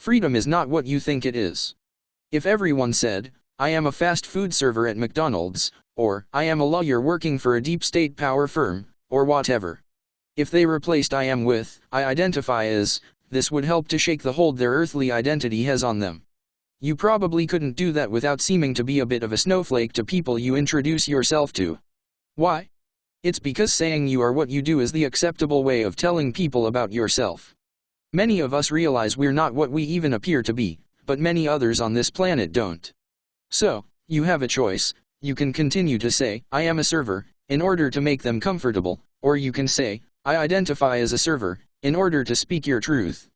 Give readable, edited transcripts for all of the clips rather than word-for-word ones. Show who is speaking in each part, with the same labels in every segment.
Speaker 1: Freedom is not what you think it is. If everyone said, I am a fast food server at McDonald's, or I am a lawyer working for a deep state power firm, or whatever. If they replaced I am with, I identify as, this would help to shake the hold their earthly identity has on them. You probably couldn't do that without seeming to be a bit of a snowflake to people you introduce yourself to. Why? It's because saying you are what you do is the acceptable way of telling people about yourself. Many of us realize we're not what we even appear to be, but many others on this planet don't. So, you have a choice. You can continue to say, I am a server, in order to make them comfortable, or you can say, I identify as a server, in order to speak your truth.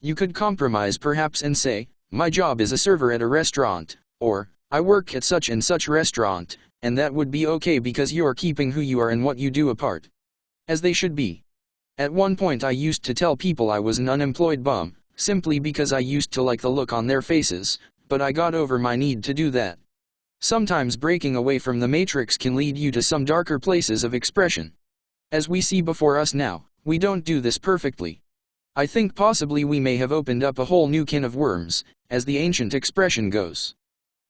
Speaker 1: You could compromise perhaps and say, my job is a server at a restaurant, or, I work at such and such restaurant, and that would be okay because you're keeping who you are and what you do apart. As they should be. At one point I used to tell people I was an unemployed bum, simply because I used to like the look on their faces, but I got over my need to do that. Sometimes breaking away from the matrix can lead you to some darker places of expression. As we see before us now, we don't do this perfectly. I think possibly we may have opened up a whole new can of worms, as the ancient expression goes.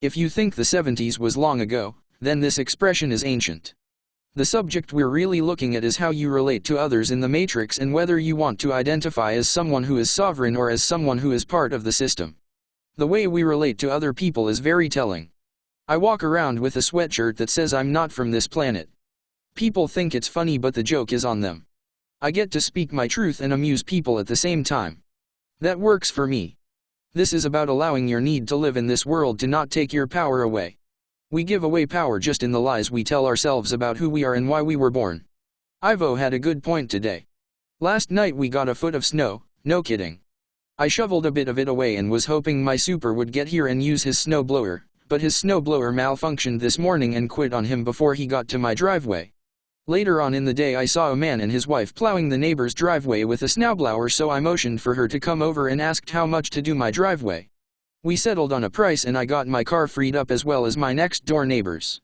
Speaker 1: If you think the 70s was long ago, then this expression is ancient. The subject we're really looking at is how you relate to others in the matrix and whether you want to identify as someone who is sovereign or as someone who is part of the system. The way we relate to other people is very telling. I walk around with a sweatshirt that says I'm not from this planet. People think it's funny, but the joke is on them. I get to speak my truth and amuse people at the same time. That works for me. This is about allowing your need to live in this world to not take your power away. We give away power just in the lies we tell ourselves about who we are and why we were born. Ivo had a good point today. Last night we got a foot of snow, no kidding. I shoveled a bit of it away and was hoping my super would get here and use his snowblower, but his snowblower malfunctioned this morning and quit on him before he got to my driveway. Later on in the day I saw a man and his wife plowing the neighbor's driveway with a snowblower, so I motioned for her to come over and asked how much to do my driveway. We settled on a price and I got my car freed up as well as my next door neighbor's.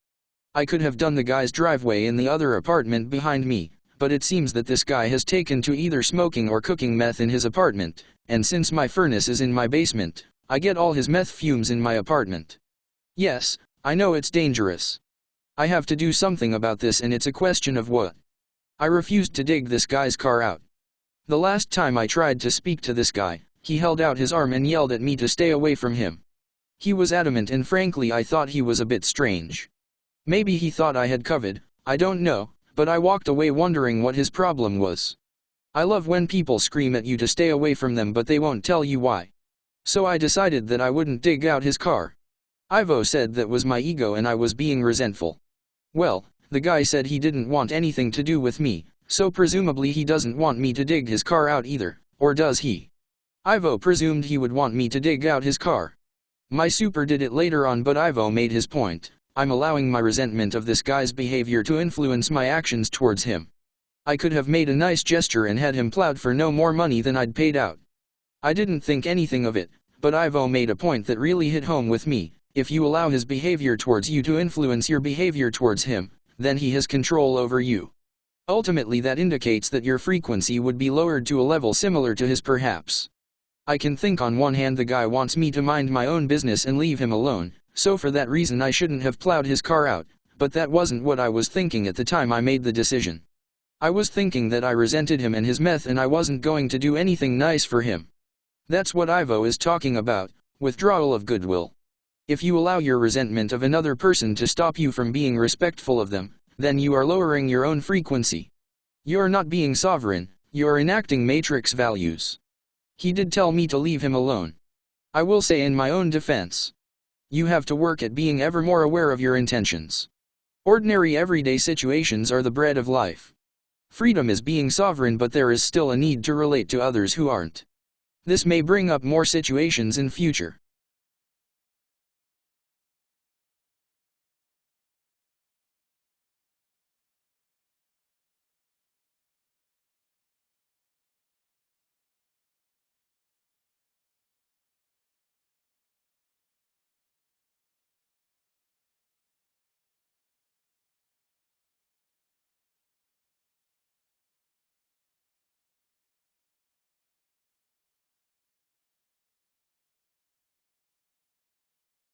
Speaker 1: I could have done the guy's driveway in the other apartment behind me, but it seems that this guy has taken to either smoking or cooking meth in his apartment, and since my furnace is in my basement, I get all his meth fumes in my apartment. Yes, I know it's dangerous. I have to do something about this, and it's a question of what. I refused to dig this guy's car out. The last time I tried to speak to this guy, he held out his arm and yelled at me to stay away from him. He was adamant, and frankly I thought he was a bit strange. Maybe he thought I had COVID, I don't know, but I walked away wondering what his problem was. I love when people scream at you to stay away from them but they won't tell you why. So I decided that I wouldn't dig out his car. Ivo said that was my ego and I was being resentful. Well, the guy said he didn't want anything to do with me, so presumably he doesn't want me to dig his car out either, or does he? Ivo presumed he would want me to dig out his car. My super did it later on, but Ivo made his point. I'm allowing my resentment of this guy's behavior to influence my actions towards him. I could have made a nice gesture and had him plowed for no more money than I'd paid out. I didn't think anything of it, but Ivo made a point that really hit home with me. If you allow his behavior towards you to influence your behavior towards him, then he has control over you. Ultimately that indicates that your frequency would be lowered to a level similar to his perhaps. I can think on one hand the guy wants me to mind my own business and leave him alone, so for that reason I shouldn't have plowed his car out, but that wasn't what I was thinking at the time I made the decision. I was thinking that I resented him and his meth and I wasn't going to do anything nice for him. That's what Ivo is talking about, withdrawal of goodwill. If you allow your resentment of another person to stop you from being respectful of them, then you are lowering your own frequency. You're not being sovereign, you're enacting matrix values. He did tell me to leave him alone. I will say in my own defense. You have to work at being ever more aware of your intentions. Ordinary everyday situations are the bread of life. Freedom is being sovereign, but there is still a need to relate to others who aren't. This may bring up more situations in future.